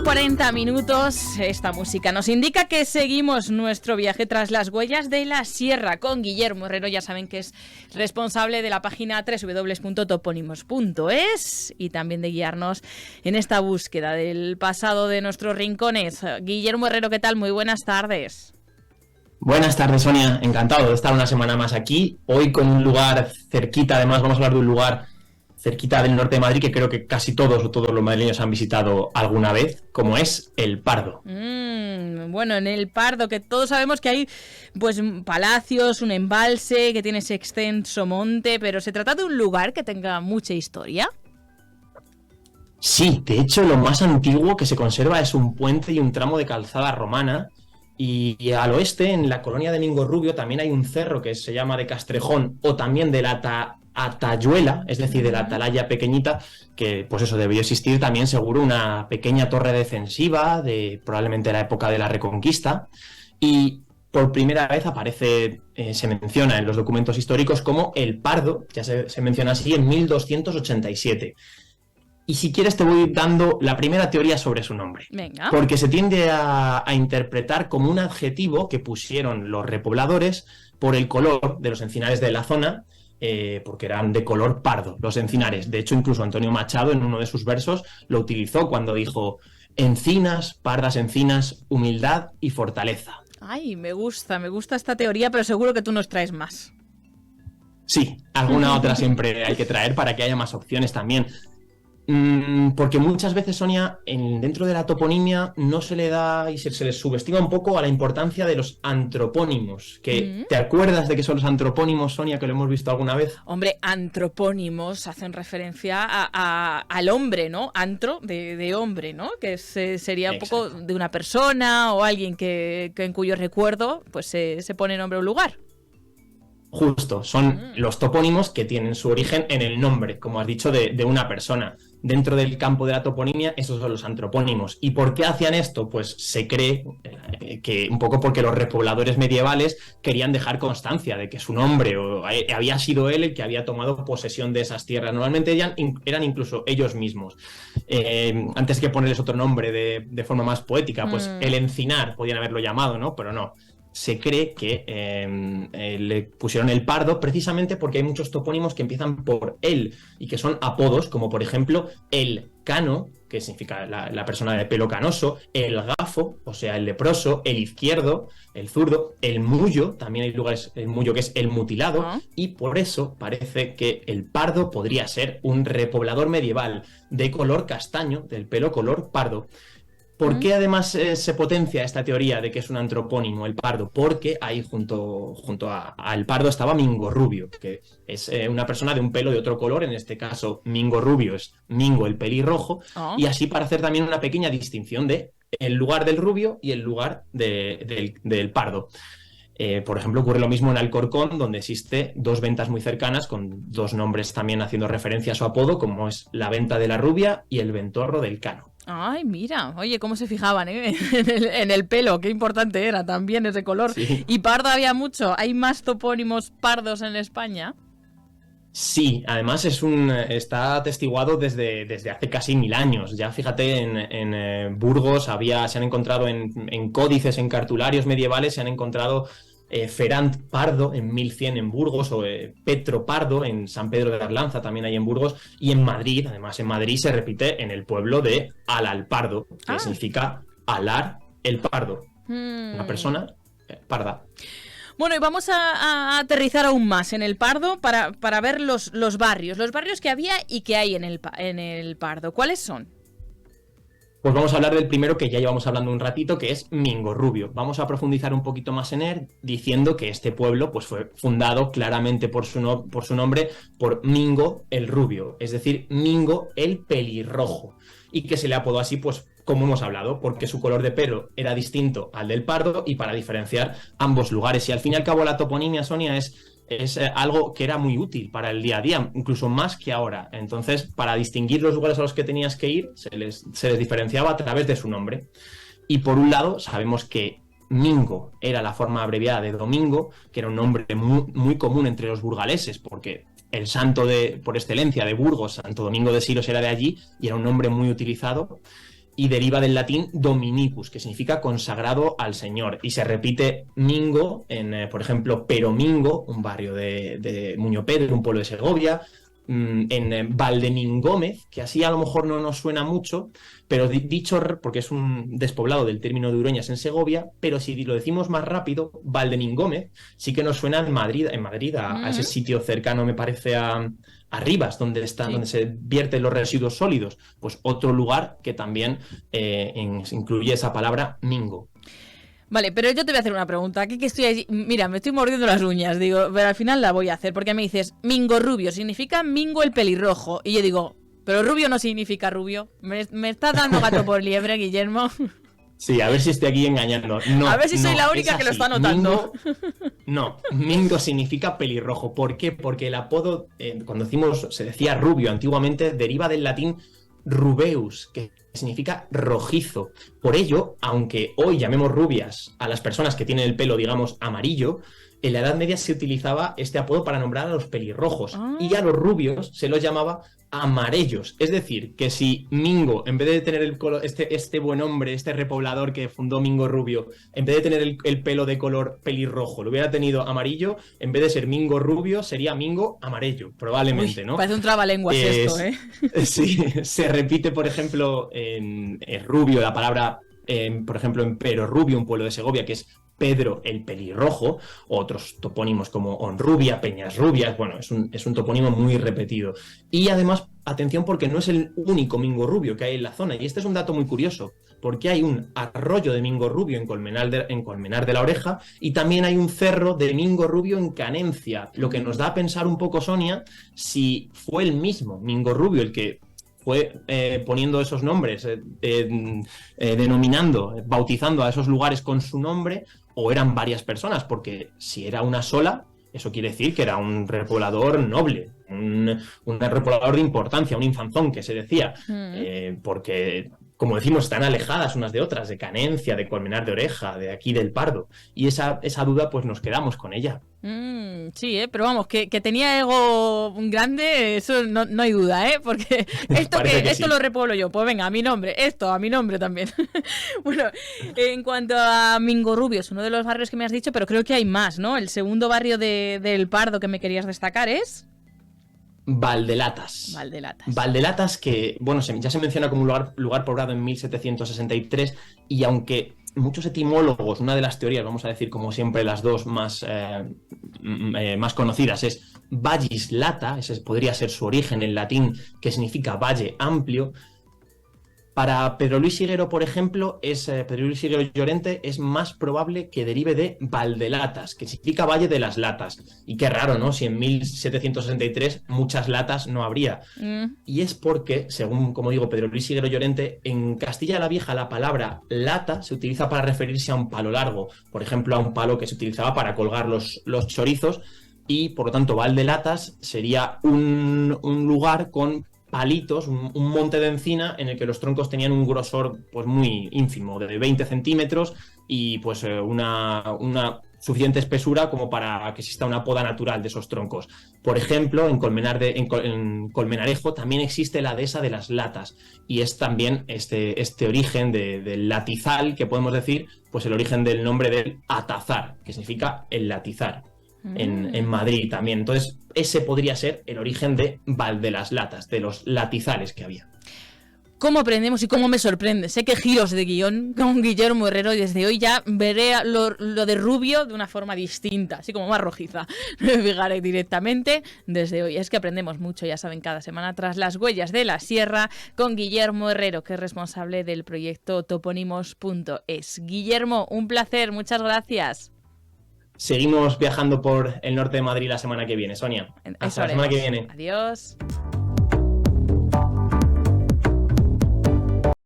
8:40. Esta música nos indica que seguimos nuestro viaje tras las huellas de la sierra con Guillermo Herrero. Ya saben que es responsable de la página www.toponimos.es y también de guiarnos en esta búsqueda del pasado de nuestros rincones. Guillermo Herrero, ¿qué tal? Muy buenas tardes. Buenas tardes, Sonia. Encantado de estar una semana más aquí. Hoy con un lugar cerquita, además vamos a hablar de un lugar cerquita del norte de Madrid que creo que casi todos los madrileños han visitado alguna vez, como es El Pardo. Bueno, en El Pardo, que todos sabemos que hay pues palacios, un embalse, que tiene ese extenso monte, pero ¿se trata de un lugar que tenga mucha historia? Sí, de hecho lo más antiguo que se conserva es un puente y un tramo de calzada romana. Y al oeste, en la colonia de Mingorrubio, también hay un cerro que se llama de Castrejón, o también de la Atayuela, es decir, de la atalaya pequeñita, que pues eso, debió existir también seguro una pequeña torre defensiva de probablemente la época de la Reconquista. Y por primera vez aparece, se menciona en los documentos históricos como El Pardo, ya se menciona así, en 1287. Y si quieres te voy dando la primera teoría sobre su nombre. Venga. Porque se tiende a interpretar como un adjetivo que pusieron los repobladores por el color de los encinares de la zona, porque eran de color pardo los encinares. De hecho, incluso Antonio Machado en uno de sus versos lo utilizó cuando dijo: encinas, pardas encinas, humildad y fortaleza. Ay, me gusta esta teoría, pero seguro que tú nos traes más. Sí, alguna otra siempre hay que traer para que haya más opciones también. Porque muchas veces, Sonia, dentro de la toponimia no se le da y se les subestima un poco a la importancia de los antropónimos. ¿Te acuerdas de qué son los antropónimos, Sonia, que lo hemos visto alguna vez? Hombre, antropónimos hacen referencia al hombre, ¿no? Antro, de hombre, ¿no? Que sería un poco de una persona o alguien que en cuyo recuerdo pues se pone nombre a un lugar. Justo, son los topónimos que tienen su origen en el nombre, como has dicho, de una persona. Dentro del campo de la toponimia, esos son los antropónimos. ¿Y por qué hacían esto? Pues se cree que un poco porque los repobladores medievales querían dejar constancia de que su nombre había sido él el que había tomado posesión de esas tierras. Normalmente eran incluso ellos mismos. Antes que ponerles otro nombre de forma más poética, pues el encinar podían haberlo llamado, ¿no? Pero no. Se cree que le pusieron El Pardo precisamente porque hay muchos topónimos que empiezan por él y que son apodos, como por ejemplo el cano, que significa la persona de pelo canoso, el gafo, o sea, el leproso, el izquierdo, el zurdo, el mullo, también hay lugares, el mullo que es el mutilado, y por eso parece que El Pardo podría ser un repoblador medieval de color castaño, del pelo color pardo. ¿Por qué además se potencia esta teoría de que es un antropónimo, El Pardo? Porque ahí junto a El Pardo estaba Mingorrubio, que es una persona de un pelo de otro color, en este caso Mingorrubio es Mingo el pelirrojo, y así para hacer también una pequeña distinción de el lugar del rubio y el lugar del pardo. Por ejemplo, ocurre lo mismo en Alcorcón, donde existe dos ventas muy cercanas con dos nombres también haciendo referencia a su apodo, como es la Venta de la Rubia y el Ventorro del Cano. Ay, mira, oye, cómo se fijaban en el pelo, qué importante era también ese color. Sí. ¿Y pardo había mucho? ¿Hay más topónimos pardos en España? Sí, además está atestiguado desde hace casi 1000 años. Ya fíjate, en Burgos se han encontrado en códices, en cartularios medievales, se han encontrado Ferant Pardo en 1100 en Burgos, o Petro Pardo en San Pedro de Arlanza, también hay en Burgos, y en Madrid, además en Madrid se repite en el pueblo de Alalpardo, que significa alar el pardo, una persona parda. Bueno, y vamos a aterrizar aún más en El Pardo para ver los barrios que había y que hay en el Pardo. ¿Cuáles son? Pues vamos a hablar del primero que ya llevamos hablando un ratito, que es Mingorrubio. Vamos a profundizar un poquito más en él, diciendo que este pueblo pues, fue fundado claramente por su nombre, por Mingo el Rubio, es decir, Mingo el Pelirrojo, y que se le apodó así, pues como hemos hablado, porque su color de pelo era distinto al del pardo y para diferenciar ambos lugares. Y al fin y al cabo la toponimia, Sonia, es algo que era muy útil para el día a día, incluso más que ahora. Entonces, para distinguir los lugares a los que tenías que ir, se les diferenciaba a través de su nombre. Y por un lado, sabemos que Mingo era la forma abreviada de Domingo, que era un nombre muy, muy común entre los burgaleses, porque el santo por excelencia de Burgos, Santo Domingo de Silos, era de allí y era un nombre muy utilizado. y deriva del latín dominicus, que significa consagrado al Señor. Y se repite mingo en, por ejemplo, Peromingo, un barrio de Muñopedro, un pueblo de Segovia, en Valdemingómez, que así a lo mejor no nos suena mucho, pero dicho, porque es un despoblado del término de Ureñas en Segovia, pero si lo decimos más rápido, Valdemingómez sí que nos suena en Madrid, a ese sitio cercano, me parece, a Rivas, donde se vierten los residuos sólidos. Pues otro lugar que también incluye esa palabra mingo. Vale, pero yo te voy a hacer una pregunta. Aquí que estoy allí, mira, me estoy mordiendo las uñas, digo, pero al final la voy a hacer, porque me dices, mingo rubio, significa mingo el pelirrojo. Y yo digo, pero rubio no significa rubio. ¿Me estás dando gato por liebre, Guillermo? Sí, a ver si estoy aquí engañando. No, a ver si soy la única que lo está notando. Mingo significa pelirrojo. ¿Por qué? Porque el apodo, cuando se decía rubio antiguamente, deriva del latín rubeus, que significa rojizo. Por ello, aunque hoy llamemos rubias a las personas que tienen el pelo, digamos, amarillo, en la Edad Media se utilizaba este apodo para nombrar a los pelirrojos y a los rubios se los llamaba amarellos. Es decir, que si Mingo, en vez de tener el color, este buen hombre, este repoblador que fundó Mingo Rubio, en vez de tener el pelo de color pelirrojo, lo hubiera tenido amarillo, en vez de ser Mingo Rubio, sería Mingo Amarello, probablemente. Uy, ¿no? Parece un trabalenguas esto, ¿eh? Sí, se repite, por ejemplo, en rubio, la palabra, por ejemplo, en Pero Rubio, un pueblo de Segovia, que es Pedro el Pelirrojo, otros topónimos como Honrubia, Peñas Rubias, bueno, es un topónimo muy repetido. Y además, atención, porque no es el único Mingo Rubio que hay en la zona, y este es un dato muy curioso, porque hay un arroyo de Mingo Rubio en Colmenar de la Oreja, y también hay un cerro de Mingo Rubio en Canencia, lo que nos da a pensar un poco, Sonia, si fue el mismo Mingo Rubio el que fue poniendo esos nombres, denominando, bautizando a esos lugares con su nombre, o eran varias personas, porque si era una sola, eso quiere decir que era un repoblador noble, un repoblador de importancia, un infanzón que se decía, porque, como decimos, están alejadas unas de otras, de Canencia, de Colmenar de Oreja, de aquí del Pardo, y esa duda pues nos quedamos con ella. Sí, pero vamos, que tenía ego grande, eso no hay duda, porque esto sí. Lo repueblo yo, pues venga, a mi nombre, a mi nombre también. Bueno, en cuanto a Mingo Rubio, es uno de los barrios que me has dicho, pero creo que hay más, ¿no? El segundo barrio del Pardo que me querías destacar es... Valdelatas. Valdelatas que, bueno, ya se menciona como un lugar poblado en 1763, y aunque muchos etimólogos, una de las teorías, vamos a decir como siempre las dos más conocidas, es Vallis Lata, ese podría ser su origen en latín, que significa valle amplio. Para Pedro Luis Higuero, por ejemplo, Pedro Luis Higuero Llorente es más probable que derive de Valdelatas, que significa Valle de las Latas. Y qué raro, ¿no? Si en 1763 muchas latas no habría. Y es porque, según, como digo, Pedro Luis Higuero Llorente, en Castilla la Vieja la palabra lata se utiliza para referirse a un palo largo. Por ejemplo, a un palo que se utilizaba para colgar los chorizos. Y, por lo tanto, Valdelatas sería un lugar con palitos, un monte de encina en el que los troncos tenían un grosor pues muy ínfimo, de 20 centímetros y pues una suficiente espesura como para que exista una poda natural de esos troncos. Por ejemplo, en Colmenarejo también existe la dehesa de las Latas y es también este origen del latizal, que podemos decir, pues el origen del nombre del atazar, que significa el latizar. En Madrid también. Entonces, ese podría ser el origen de Valdelas-Latas, de los latizales que había. ¿Cómo aprendemos y cómo me sorprende? Sé que giros de guión con Guillermo Herrero y desde hoy ya veré lo de Rubio de una forma distinta, así como más rojiza. Me fijaré directamente desde hoy. Es que aprendemos mucho, ya saben, cada semana tras las huellas de la sierra con Guillermo Herrero, que es responsable del proyecto topónimos.es. Guillermo, un placer, muchas gracias. Seguimos viajando por el norte de Madrid la semana que viene, Sonia. Hasta la semana que viene. Adiós.